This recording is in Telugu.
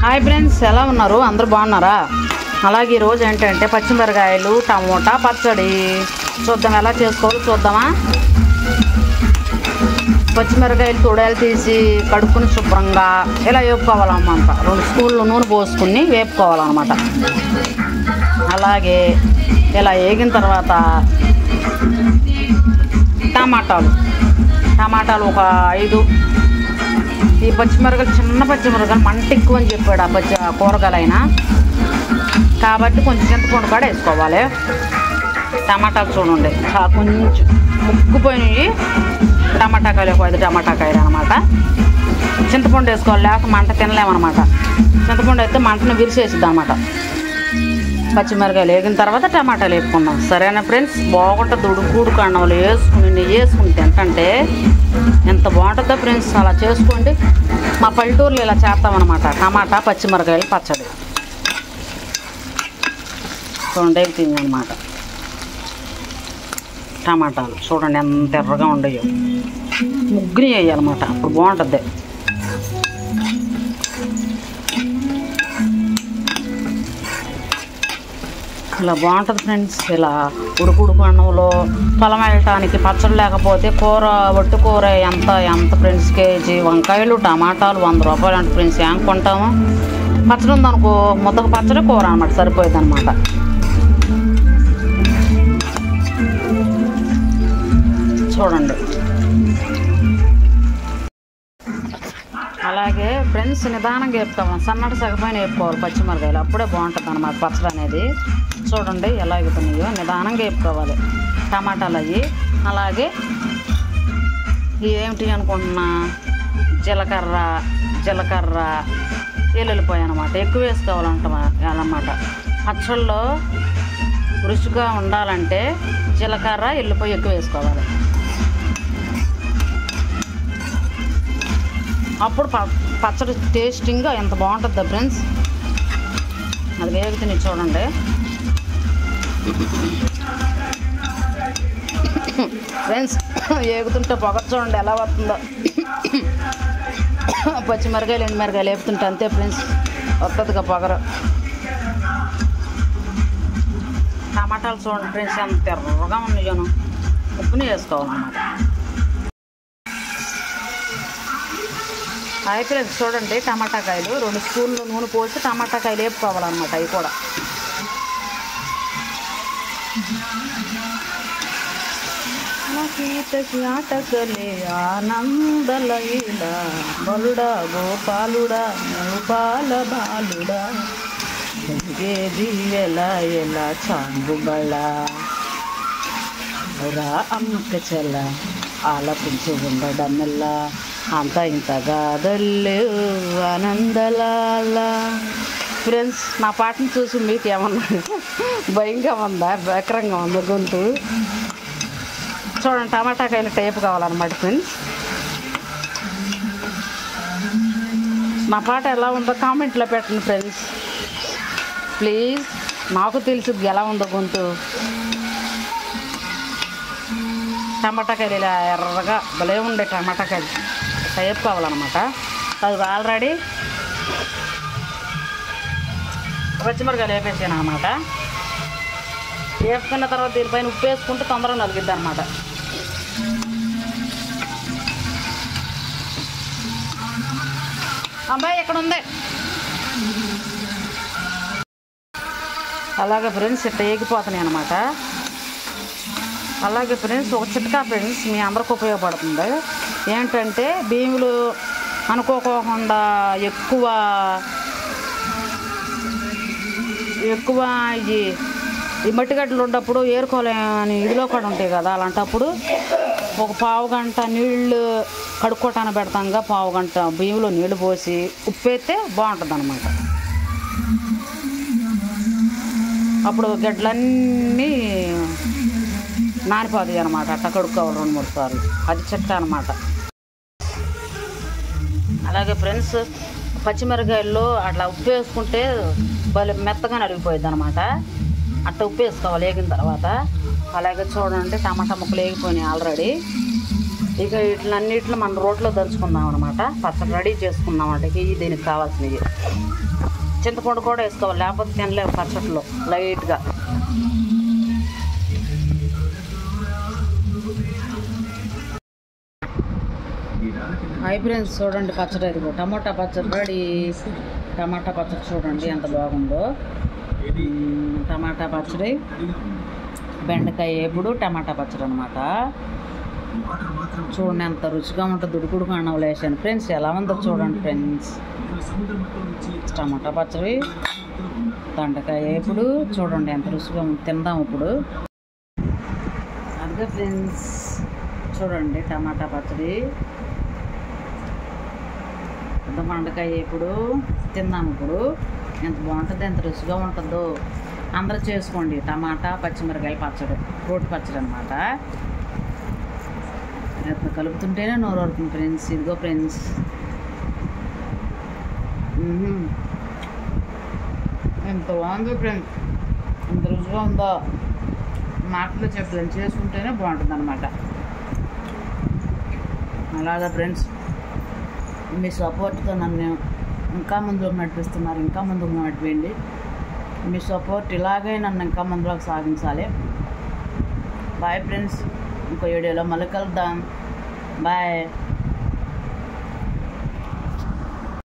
హాయ్ ఫ్రెండ్స్, ఎలా ఉన్నారు? అందరూ బాగున్నారా? అలాగే ఈరోజు ఏంటంటే పచ్చిమిరకాయలు టమోటా పచ్చడి చూద్దాం. ఎలా చేసుకోవాలో చూద్దామా? పచ్చిమిరకాయలు తొడలు తీసి కడుక్కుని శుభ్రంగా ఇలా వేపుకోవాలన్నమాట. 2 స్పూన్లు నూనె పోసుకుని వేపుకోవాలన్నమాట. అలాగే ఇలా వేగిన తర్వాత టమాటాలు ఒక 5. ఈ పచ్చిమిరకాయలు చిన్న పచ్చిమిరకాయలు మంట ఎక్కువ అని చెప్పాడు ఆ కూరగాయలైనా, కాబట్టి కొంచెం చింతపండు కూడా వేసుకోవాలి. టమాటాలు చూడండి కొంచెం ముగ్గుపోయినవి టమాటాకాయలు, ఒక 5 టమాటాకాయలు అనమాట. చింతపండు వేసుకోవాలి, లేకపోతే మంట తినలేమన్నమాట. చింతపండు అయితే మంటను విరిసేసిద్ది అనమాట. పచ్చిమిరకాయలు వేగిన తర్వాత టమాటాలు వేసుకుందాం. సరేనా ఫ్రెండ్స్? బాగుంటుంది. ఉడుకుడు కన్నంలో నెయ్యి వేసుకుని తింటే ఎంత బాగుంటుందో ఫ్రెండ్స్. అలా చేసుకోండి. మా పల్లెటూరులో ఇలా చేస్తామన్నమాట. టమాటా పచ్చిమిరకాయలు పచ్చడి చూడండి తిందనమాట. టమాటాలు చూడండి ఎంత ఎర్రగా ఉండయో, ముగ్గుని వేయాలన్నమాట. అప్పుడు బాగుంటుంది. ఇలా బాగుంటుంది ఫ్రెండ్స్. ఇలా ఉడుకుడుకు అన్నంలో పొలం వెళ్ళటానికి పచ్చడి లేకపోతే కూర ఒట్టి కూర ఎంత ఫ్రెండ్స్ కేజీ వంకాయలు టమాటాలు 100 రూపాయలు అంటే ఫ్రెండ్స్ ఏం కొంటాము? పచ్చడి ఉందనుకో ముద్దకు పచ్చడి కూర అనమాట, సరిపోయింది అనమాట. చూడండి. అలాగే ఫ్రెండ్స్ నిదానంగా వేపుకోవాలి, సన్నటి సగపైన వేపుకోవాలి పచ్చిమిరకాయలు, అప్పుడే బాగుంటుంది అన్నమాట పచ్చడి అనేది. చూడండి ఎలా ఎగుతున్నాయో, నిదానంగా వేపుకోవాలి టమాటాలు అవి. అలాగే ఏమిటి అనుకుంటున్నా, జీలకర్ర ఎల్లుల్లిపాయ అనమాట ఎక్కువ వేసుకోవాలన్నమాట. పచ్చళ్ళలో రుచిగా ఉండాలంటే జీలకర్ర ఎల్లుల్లిపాయ ఎక్కువ వేసుకోవాలి. అప్పుడు పచ్చడి టేస్టింగ్గా ఎంత బాగుంటుందో ఫ్రెండ్స్. అది వేగుతుంది చూడండి. ఫ్రెండ్స్ వేగుతుంటే పొగ చూడండి ఎలా వస్తుందో. పచ్చిమిరకాయలు ఎండుమిరకాయలు వేపుతుంటే అంతే ఫ్రెండ్స్, వస్తుందిగా పొగరు. టమాటాలు చూడండి ఫ్రెండ్స్ ఎంత ఎర్రగా ఉన్నాయో, ఉప్పుని వేసుకోవాలన్నమాట. హాయ్ ఫ్రెండ్స్, చూడండి టమాటాకాయలు 2 స్పూన్లు నూనె పోసి టమాటాకాయలు వేపుకోవాలన్నమాట. అవి కూడా ఆటకలే ఆనందలైలా బలుడా గోపాలుడా గోపాల బాలుడా ఎలా చాంగుబళ రా అమ్మక చెల్ల ఆలపించి ఉండడం మెల్ల అంత ఇంతగా దొల్లు ఆనందలాల. ఫ్రెండ్స్ నా పాటను చూసి మీకు ఏమన్నా భయంగా ఉందా, భయకరంగా ఉందా గొంతు? చూడండి టమాటాకాయలు టైపు కావాలన్నమాట ఫ్రెండ్స్. నా పాట ఎలా ఉందో కామెంట్లో పెట్టండి ఫ్రెండ్స్ ప్లీజ్, నాకు తెలుసుద్ది ఎలా ఉందో గొంతు. టమాటాకాయలు ఇలా ఎర్రగా భలే ఉండే టమాటాకాయలు టైపు కావాలన్నమాట. అది ఆల్రెడీ పచ్చిమిరకాయలు వేపేసాను అన్నమాట. వేపుకున్న తర్వాత దీనిపైన ఉప్పు వేసుకుంటే తొందరగా నలిగిద్ది అనమాట. అబ్బాయి ఇక్కడ ఉంది. అలాగే ఫ్రెండ్స్ ఇట్లా వేగిపోతున్నాయి అనమాట. అలాగే ఫ్రెండ్స్ ఒక చిట్కా ఫ్రెండ్స్ మీ అందరికి ఉపయోగపడుతుంది. ఏంటంటే భీములు అనుకోకుండా ఎక్కువ ఈ మట్టిగడ్డలు ఉన్నప్పుడు ఏరుకోలేని ఇదిలో కూడా ఉంటాయి కదా, అలాంటప్పుడు ఒక పావు గంట నీళ్ళు కడుక్కోటానికి పెడతాంగా, పావు గంట బియ్యంలో నీళ్ళు పోసి ఉప్పు వేస్తే బాగుంటుంది అనమాట. అప్పుడు గడ్డలన్నీ నానిపోతాయి అనమాట. అట్లా కడుక్కోవాలి 2-3 సార్లు. అది చిట్కా అనమాట. అలాగే ఫ్రెండ్స్ పచ్చిమిరకాయల్లో అట్లా ఉప్పు వేసుకుంటే భలే మెత్తగా నలిగిపోయింది అనమాట. అట్లా ఉప్పు వేసుకోవాలి వేగిన తర్వాత. అలాగే చూడండి టమాటా ముక్కలు వేగిపోయినాయి ఆల్రెడీ. ఇక వీటిలన్నిట్లో మనం రోట్లో దంచుకుందాం అనమాట. పచ్చడి రెడీ చేసుకుందాం అంటే ఇవి దీనికి కావాల్సినవి. చింతపండు కూడా వేసుకోవాలి, లేకపోతే తినలేవు పచ్చడిలో లైట్గా. హై ఫ్రెండ్స్, చూడండి పచ్చడి ఇదిగో టమాటా పచ్చడి రెడీ. టమాటా పచ్చడి చూడండి ఎంత బాగుందో. టమాటా పచ్చడి, బెండకాయ వేపుడు, టమాటా పచ్చడి అనమాట. చూడండి ఎంత రుచిగా ఉంటుంది. దుడుకుడు కాండం వేసాను ఫ్రెండ్స్, ఎలా ఉందో చూడండి ఫ్రెండ్స్. టమాటా పచ్చడి, బెండకాయ వేపుడు చూడండి ఎంత రుచిగా ఉంది. తిందాం ఇప్పుడు. అదిగా ఫ్రెండ్స్ చూడండి టమాటా పచ్చడి, బెండకాయ వేపుడు తిందాం ఇప్పుడు. ఎంత బాగుంటుంది, ఎంత రుచిగా ఉంటుందో. అందరూ చేసుకోండి టమాటా పచ్చిమిరకాయల పచ్చడి, రోటి పచ్చడి అనమాట. ఎంత కలుపుతుంటేనే నోరు వరుతుంది ఫ్రెండ్స్. ఇదిగో ఫ్రెండ్స్, ఎంత బాగుందో ఫ్రెండ్స్, ఎంత రుచిగా ఉందో. మాటలో చెప్పలేను, చేసుకుంటేనే బాగుంటుంది అనమాట. అలాగా ఫ్రెండ్స్, మీ సపోర్ట్తో నన్ను ఇంకా ముందుకు నడిపిస్తున్నారు. ఇంకా ముందుకు నడిపేయండి. మీ సపోర్ట్ ఇలాగే నన్ను ఇంకా ముందులోకి సాగించాలి. బాయ్ ఫ్రెండ్స్, ఇంకో వీడియోలో మళ్ళీ కలుద్దాం. బాయ్.